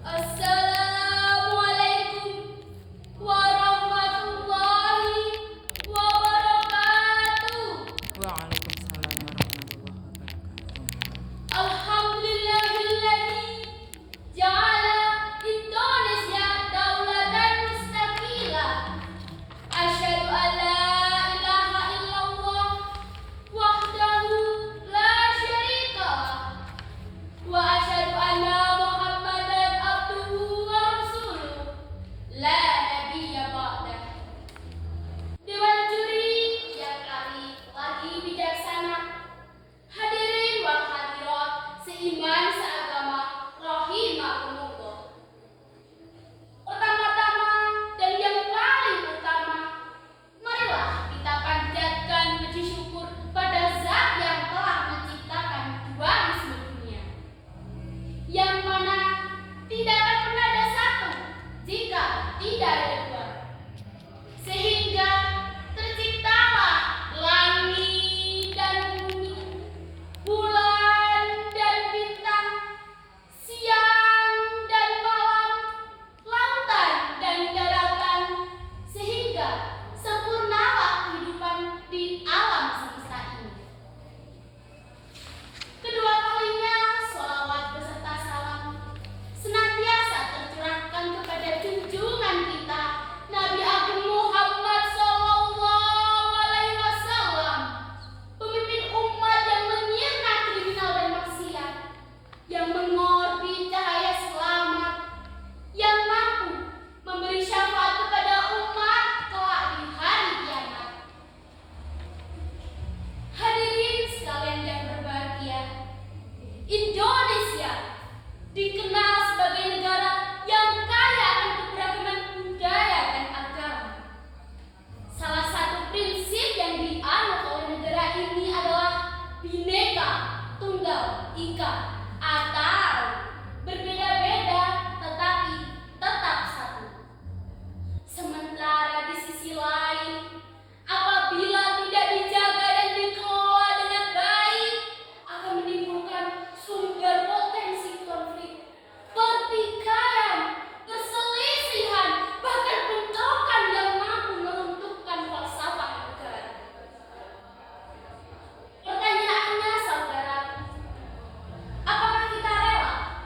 Assalamualaikum warahmatullahi wabarakatuh. Waalaikumsalam warahmatullahi wabarakatuh. Alhamdulillahilladzi ja'ala Indonesia daulatan mustaqilah. Asyhadu an la ilaha illallah wahdahu la syarikalah wa asyhadu anna Muhammadan abduhu wa rasuluh la nabiyya ba'dah. Dewan juri yang kali lagi bijaksana, hadirin wal hadirat seiman seagama rahimakumullah. Pertama-tama dan yang paling utama, marilah kita panjatkan puji syukur pada Zat yang telah menciptakan dualisme dunia, yang mana tidak akan pernah ada satu jika tidak ada dua, sehingga terciptalah langit dan bumi, bulan dan bintang, siang dan malam, lautan dan daratan, sehingga sempurnalah kehidupan di alam semesta ini. Kedua kalinya, sholawat beserta salam senantiasa tercurahkan kepada junjungan kita, Nabi Agung Muhammad Sallallahu Alaihi Wasallam, pemimpin umat yang menyirna kriminal dan maksiat, yang mengorbit cahaya selamat, yang mampu memberi syafaat kepada umat kelak di hari kiamat. Hadirin sekalian yang berbahagia, Indonesia dikenal sebagai negara yang kaya akan keberagaman budaya dan agama. Salah satu prinsip yang dianut oleh negara ini adalah Bhinneka Tunggal Ika, atau berbeda-beda tetapi tetap satu. Sementara di sisi lain, apabila tidak dijaga dan dikelola dengan baik, akan menimbulkan sumber potensi konflik, pertikaian, perselisihan, bahkan bentrokan yang mampu meruntuhkan falsafah negara. Pertanyaannya, saudara, apakah kita rela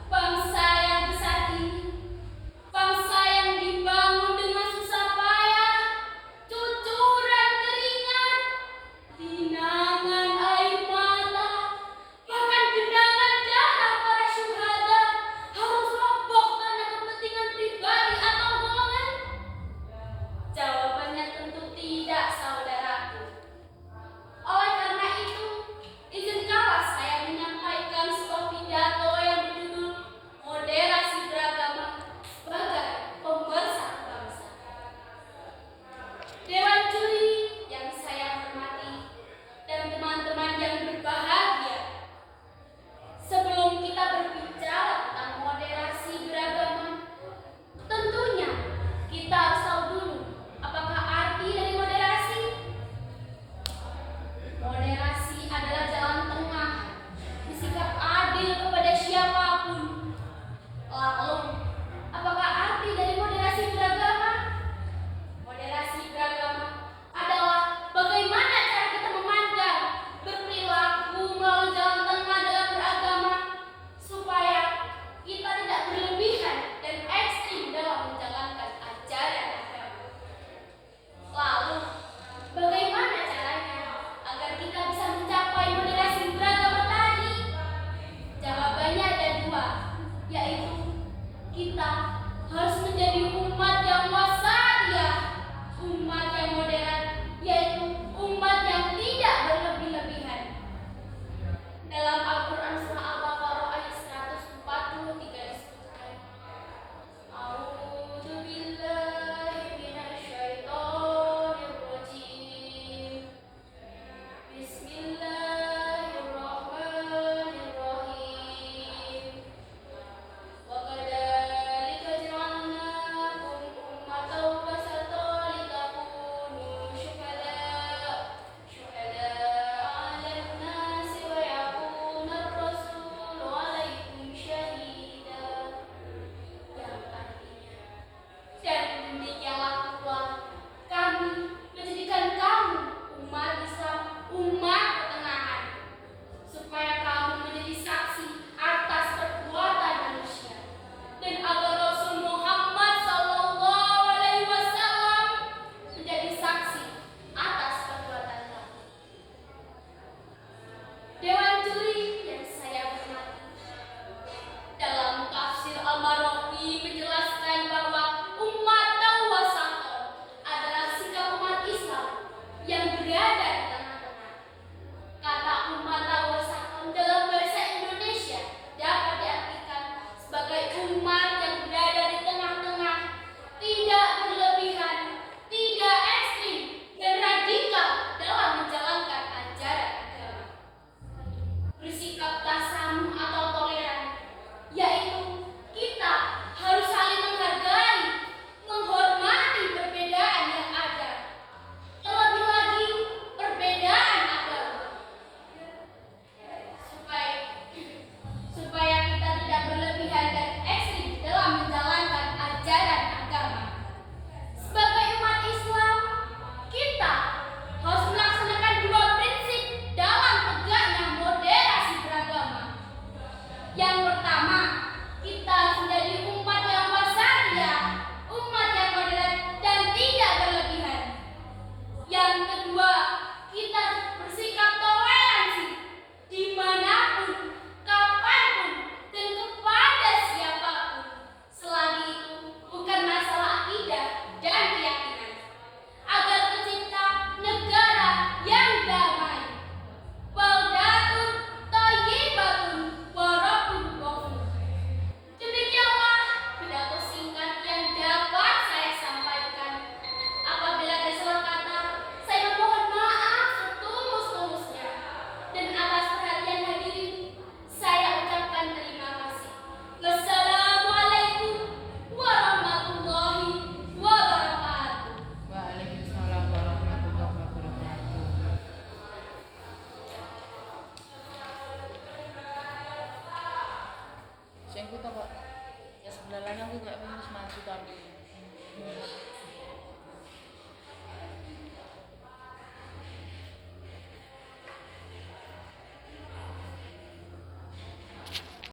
bangsa yang besar ini, bangsa yang dibangun dengan susah payah, cucuran keringat, linangan air mata, bahkan genangan darah para syuhada, harus roboh karena kepentingan pribadi atau golongan? Jawabannya tentu tidak, saudaraku. Oleh karena itu, izinkanlah saya menyampaikan sebuah pidato yang berjudul Moderasi Beragama sebagai Pemersatu Bangsa. Dewan juri yang saya hormati dan teman-teman yang berbahagia, sebelum kita berbicara tentang moderasi beragama, tentunya kita harus tahu dulu apakah arti dari moderasi. Moderasi adalah jalan tengah, bersikap adil kepada siapapun. Lalu, apakah arti dari moderasi beragama? Moderasi beragama adalah bagaimana cara kita memandang, berperilaku melalui jalan tengah dalam beragama, supaya kita tidak berlebihan dan ekstrim dalam menjalankan ajaran agama. Lalu, bagaimana caranya agar kita bisa mencapai moderasi beragama tadi? Jawabannya ada dua, yaitu kita harus menjadi umat yang wasatiyah, umat yang moderat, yaitu umat yang tidak berlebih-lebihan. Dalam Al-Quran surah Al-Baqarah ayat 143 disebutkan, A'udzu billahi minasyaitonir rajim. Bismillahirrahmanirrahim. Wa kadzalika kami.